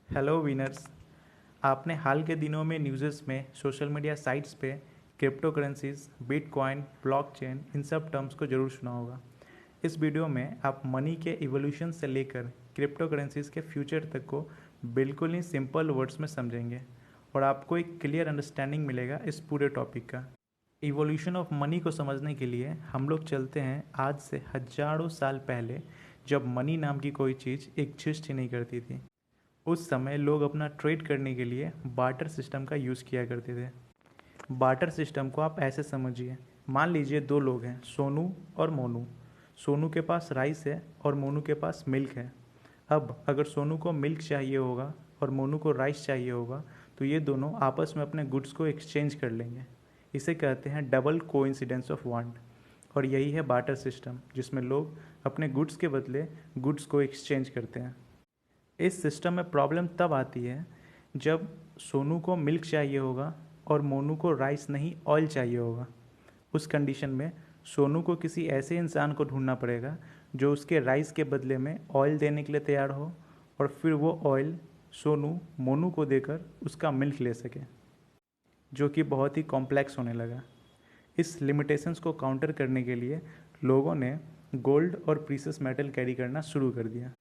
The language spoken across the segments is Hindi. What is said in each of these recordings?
Hello winners. आपने हाल के दिनों में न्यूज़ेस में सोशल मीडिया साइट्स पे क्रिप्टो करेंसीज, बिटकॉइन, ब्लॉकचेन इन सब टर्म्स को ज़रूर सुना होगा। इस वीडियो में आप मनी के इवोल्यूशन से लेकर क्रिप्टो करेंसीज के फ्यूचर तक को बिल्कुल ही सिंपल वर्ड्स में समझेंगे और आपको एक क्लियर अंडरस्टैंडिंग मिलेगा इस पूरे टॉपिक का। इवोल्यूशन ऑफ मनी को समझने के लिए हम लोग चलते हैं आज से हजारों साल पहले, जब मनी नाम की कोई चीज़ एग्जिस्ट ही नहीं करती थी। उस समय लोग अपना ट्रेड करने के लिए बार्टर सिस्टम का यूज़ किया करते थे। बार्टर सिस्टम को आप ऐसे समझिए, मान लीजिए दो लोग हैं, सोनू और मोनू। सोनू के पास राइस है और मोनू के पास मिल्क है। अब अगर सोनू को मिल्क चाहिए होगा और मोनू को राइस चाहिए होगा तो ये दोनों आपस में अपने गुड्स को एक्सचेंज कर लेंगे। इसे कहते हैं डबल कोइंसिडेंस ऑफ वांट। और यही है बार्टर सिस्टम, जिसमें लोग अपने गुड्स के बदले गुड्स को एक्सचेंज करते हैं। इस सिस्टम में प्रॉब्लम तब आती है जब सोनू को मिल्क चाहिए होगा और मोनू को राइस नहीं ऑयल चाहिए होगा। उस कंडीशन में सोनू को किसी ऐसे इंसान को ढूंढना पड़ेगा जो उसके राइस के बदले में ऑयल देने के लिए तैयार हो, और फिर वो ऑयल सोनू मोनू को देकर उसका मिल्क ले सके, जो कि बहुत ही कॉम्प्लेक्स होने लगा। इस लिमिटेशंस को काउंटर करने के लिए लोगों ने गोल्ड और प्रीशियस मेटल कैरी करना शुरू कर दिया।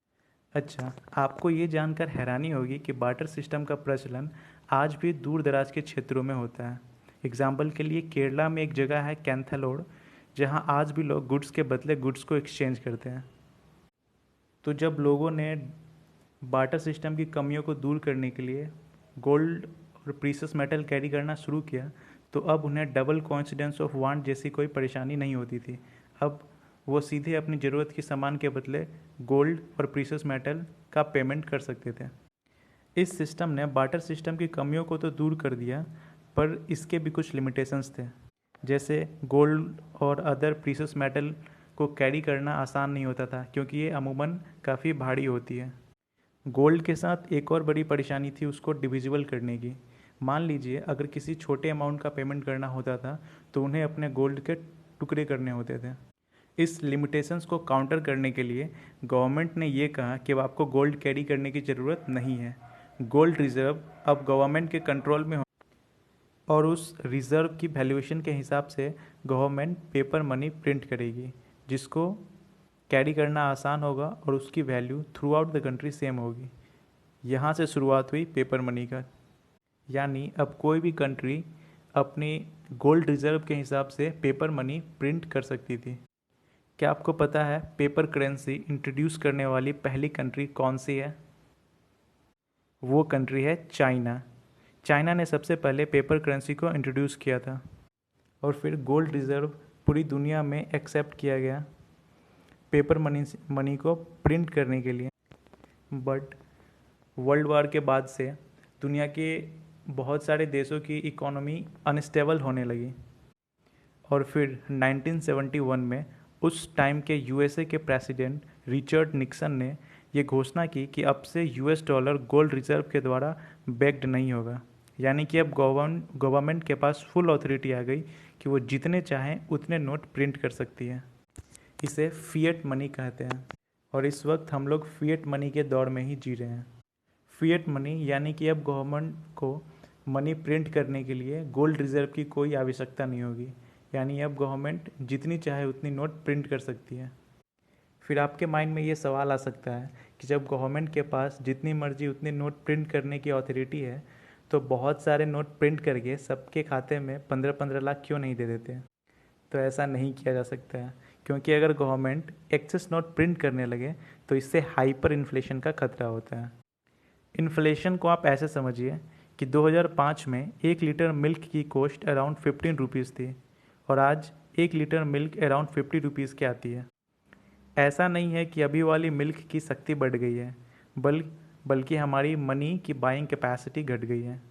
अच्छा, आपको ये जानकर हैरानी होगी कि बार्टर सिस्टम का प्रचलन आज भी दूर दराज के क्षेत्रों में होता है। एग्जाम्पल के लिए केरला में एक जगह है कैंथलोड, जहाँ आज भी लोग गुड्स के बदले गुड्स को एक्सचेंज करते हैं। तो जब लोगों ने बार्टर सिस्टम की कमियों को दूर करने के लिए गोल्ड और प्रीशियस मेटल कैरी करना शुरू किया, तो अब उन्हें डबल कोइंसिडेंस ऑफ वांट जैसी कोई परेशानी नहीं होती थी। अब वो सीधे अपनी ज़रूरत की सामान के बदले गोल्ड और प्रीशियस मेटल का पेमेंट कर सकते थे। इस सिस्टम ने बार्टर सिस्टम की कमियों को तो दूर कर दिया, पर इसके भी कुछ लिमिटेशंस थे। जैसे गोल्ड और अदर प्रीशियस मेटल को कैरी करना आसान नहीं होता था, क्योंकि ये अमूमन काफ़ी भारी होती है। गोल्ड के साथ एक और बड़ी परेशानी थी उसको डिविजिबल करने की। मान लीजिए अगर किसी छोटे अमाउंट का पेमेंट करना होता था तो उन्हें अपने गोल्ड के टुकड़े करने होते थे। इस लिमिटेशंस को काउंटर करने के लिए गवर्नमेंट ने ये कहा कि अब आपको गोल्ड कैरी करने की ज़रूरत नहीं है। गोल्ड रिजर्व अब गवर्नमेंट के कंट्रोल में हो, और उस रिज़र्व की वैल्यूएशन के हिसाब से गवर्नमेंट पेपर मनी प्रिंट करेगी, जिसको कैरी करना आसान होगा और उसकी value through out the country same होगी। यहाँ से शुरुआत हुई पेपर मनी का। यानी अब कोई भी कंट्री अपनी गोल्ड रिजर्व के हिसाब से पेपर मनी प्रिंट कर सकती थी। क्या आपको पता है पेपर करेंसी इंट्रोड्यूस करने वाली पहली कंट्री कौन सी है? वो कंट्री है चाइना। चाइना ने सबसे पहले पेपर करेंसी को इंट्रोड्यूस किया था, और फिर गोल्ड रिजर्व पूरी दुनिया में एक्सेप्ट किया गया पेपर मनी को प्रिंट करने के लिए। बट वर्ल्ड वार के बाद से दुनिया के बहुत सारे देशों की इकोनॉमी अनस्टेबल होने लगी, और फिर 1971 में उस टाइम के यूएसए के प्रेसिडेंट रिचर्ड निक्सन ने ये घोषणा की कि अब से यूएस डॉलर गोल्ड रिजर्व के द्वारा बैक्ड नहीं होगा। यानी कि अब गवर्नमेंट के पास फुल अथॉरिटी आ गई कि वो जितने चाहें उतने नोट प्रिंट कर सकती है। इसे फिएट मनी कहते हैं, और इस वक्त हम लोग फिएट मनी के दौर में ही जी रहे हैं। फिएट मनी यानी कि अब गवर्नमेंट को मनी प्रिंट करने के लिए गोल्ड रिजर्व की कोई आवश्यकता नहीं होगी। यानी अब गवर्नमेंट जितनी चाहे उतनी नोट प्रिंट कर सकती है। फिर आपके माइंड में ये सवाल आ सकता है कि जब गवर्नमेंट के पास जितनी मर्जी उतनी नोट प्रिंट करने की अथॉरिटी है, तो बहुत सारे नोट प्रिंट करके सबके खाते में 15-15 लाख क्यों नहीं दे देते? तो ऐसा नहीं किया जा सकता है, क्योंकि अगर गवर्नमेंट एक्सेस नोट प्रिंट करने लगे तो इससे हाइपर इन्फ्लेशन का खतरा होता है। इन्फ्लेशन को आप ऐसे समझिए कि 2005 में 1 लीटर मिल्क की कॉस्ट अराउंड 15 रुपीज़ थी, और आज 1 लीटर मिल्क अराउंड 50 रुपीज़ की आती है। ऐसा नहीं है कि अभी वाली मिल्क की शक्ति बढ़ गई है, बल्कि हमारी मनी की बाइंग कैपेसिटी घट गई है।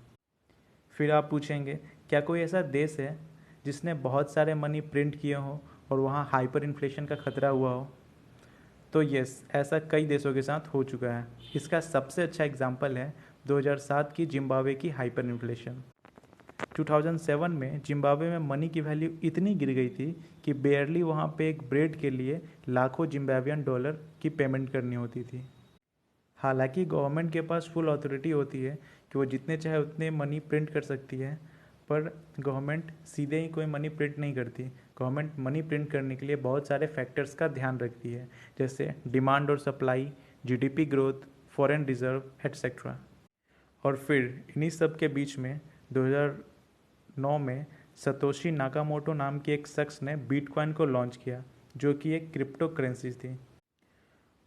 फिर आप पूछेंगे, क्या कोई ऐसा देश है जिसने बहुत सारे मनी प्रिंट किए हों और वहाँ हाइपर इन्फ्लेशन का खतरा हुआ हो? तो यस, ऐसा कई देशों के साथ हो चुका है। इसका सबसे अच्छा एग्जाम्पल है 2007 की जिम्बाब्वे की हाइपर इन्फ्लेशन। 2007 में जिम्बाब्वे में मनी की वैल्यू इतनी गिर गई थी कि बेयरली वहाँ पे एक ब्रेड के लिए लाखों जिम्बाब्वियन डॉलर की पेमेंट करनी होती थी। हालांकि गवर्नमेंट के पास फुल अथॉरिटी होती है कि वो जितने चाहे उतने मनी प्रिंट कर सकती है, पर गवर्नमेंट सीधे ही कोई मनी प्रिंट नहीं करती। गवर्नमेंट मनी प्रिंट करने के लिए बहुत सारे फैक्टर्स का ध्यान रखती है, जैसे डिमांड और supply, GDP growth, foreign reserve etcetera. और फिर इन्हीं सब के बीच में 2009 में सतोशी नाकामोटो नाम के एक शख्स ने बिटकॉइन को लॉन्च किया, जो कि एक क्रिप्टो करेंसी थी।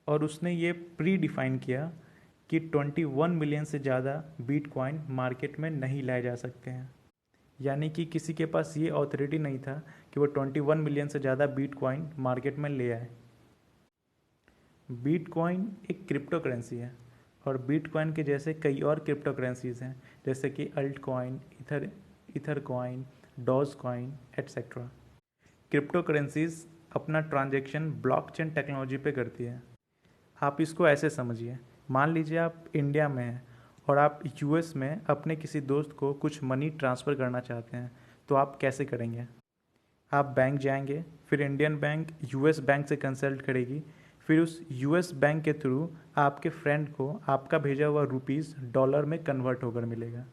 और उसने ये प्री डिफाइन किया कि 21 मिलियन से ज़्यादा बिटकॉइन मार्केट में नहीं लाए जा सकते हैं। यानी कि किसी के पास ये अथॉरिटी नहीं था कि वो 21 मिलियन से ज़्यादा बिटकॉइन मार्केट में ले आए। बिटकॉइन एक क्रिप्टो करेंसी है और बिटकॉइन के जैसे कई और क्रिप्टो करेंसीज हैं, जैसे कि altcoin, ether coin, Dogecoin etcetera. Cryptocurrencies अपना ट्रांजैक्शन ब्लॉकचेन टेक्नोलॉजी पे करती है। आप इसको ऐसे समझिए, मान लीजिए आप इंडिया में हैं और आप यूएस में अपने किसी दोस्त को कुछ मनी ट्रांसफ़र करना चाहते हैं, तो आप कैसे करेंगे? आप बैंक जाएंगे, फिर इंडियन बैंक यूएस बैंक से कंसल्ट करेगी, फिर उस यूएस बैंक के थ्रू आपके फ्रेंड को आपका भेजा हुआ रुपीज़ डॉलर में कन्वर्ट होकर मिलेगा।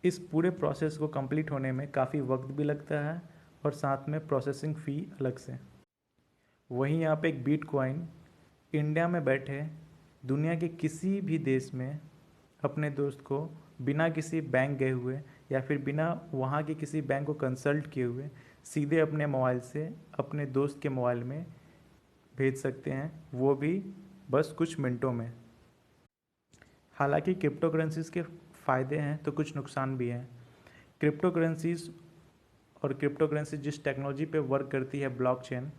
इस पूरे प्रोसेस को कंप्लीट होने में काफ़ी वक्त भी लगता है और साथ में प्रोसेसिंग फ़ी अलग से। वहीं आप एक बिटकॉइन इंडिया में बैठे दुनिया के किसी भी देश में अपने दोस्त को बिना किसी बैंक गए हुए या फिर बिना वहाँ के किसी बैंक को कंसल्ट किए हुए सीधे अपने मोबाइल से अपने दोस्त के मोबाइल में भेज सकते हैं, वो भी बस कुछ मिनटों में। हालांकि क्रिप्टो करेंसीज़ के फ़ायदे हैं तो कुछ नुकसान भी हैं। क्रिप्टो करेंसीज़ और क्रिप्टो करेंसी जिस टेक्नोलॉजी पे वर्क करती है, ब्लॉकचेन,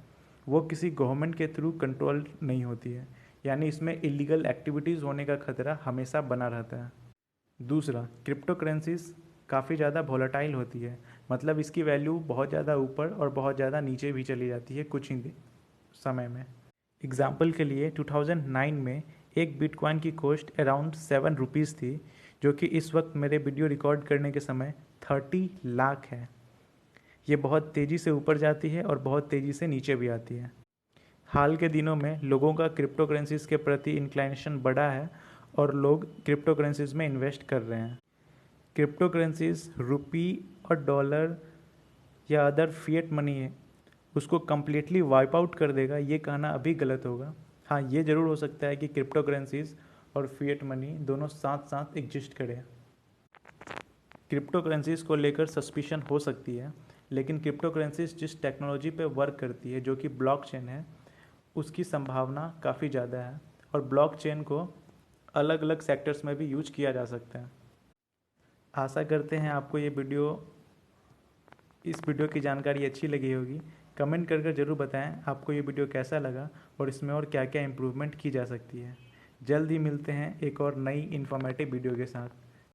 वो किसी गवर्नमेंट के थ्रू कंट्रोल नहीं होती है, यानी इसमें इलीगल एक्टिविटीज़ होने का खतरा हमेशा बना रहता है। दूसरा, क्रिप्टो करेंसीज काफ़ी ज़्यादा वोलेटाइल होती है, मतलब इसकी वैल्यू बहुत ज़्यादा ऊपर और बहुत ज़्यादा नीचे भी चली जाती है कुछ ही समय में। एग्जाम्पल के लिए 2009 में एक बिटकॉइन की कॉस्ट अराउंड 7 रुपीज़ थी, जो कि इस वक्त मेरे वीडियो रिकॉर्ड करने के समय 30 लाख है। ये बहुत तेज़ी से ऊपर जाती है और बहुत तेज़ी से नीचे भी आती है। हाल के दिनों में लोगों का क्रिप्टो करेंसीज़ के प्रति इंक्लाइनेशन बढ़ा है और लोग क्रिप्टो करेंसीज़ में इन्वेस्ट कर रहे हैं। क्रिप्टो करेंसीज़ रुपी और डॉलर या अदर फिएट मनी है उसको कम्प्लीटली वाइप आउट कर देगा, ये कहना अभी गलत होगा। हाँ, ये ज़रूर हो सकता है कि क्रिप्टो करेंसीज़ और फिएट मनी दोनों साथ साथ एग्जिस्ट करें। क्रिप्टो करेंसीज़ को लेकर सस्पिशन हो सकती है, लेकिन क्रिप्टो करेंसीज जिस टेक्नोलॉजी पे वर्क करती है, जो कि ब्लॉकचेन है, उसकी संभावना काफ़ी ज़्यादा है और ब्लॉकचेन को अलग अलग सेक्टर्स में भी यूज किया जा सकता है। आशा करते हैं आपको इस वीडियो की जानकारी अच्छी लगी होगी। कमेंट कर ज़रूर बताएं आपको ये वीडियो कैसा लगा और इसमें और क्या क्या इम्प्रूवमेंट की जा सकती है। जल्द ही मिलते हैं एक और नई इन्फॉर्मेटिव वीडियो के साथ।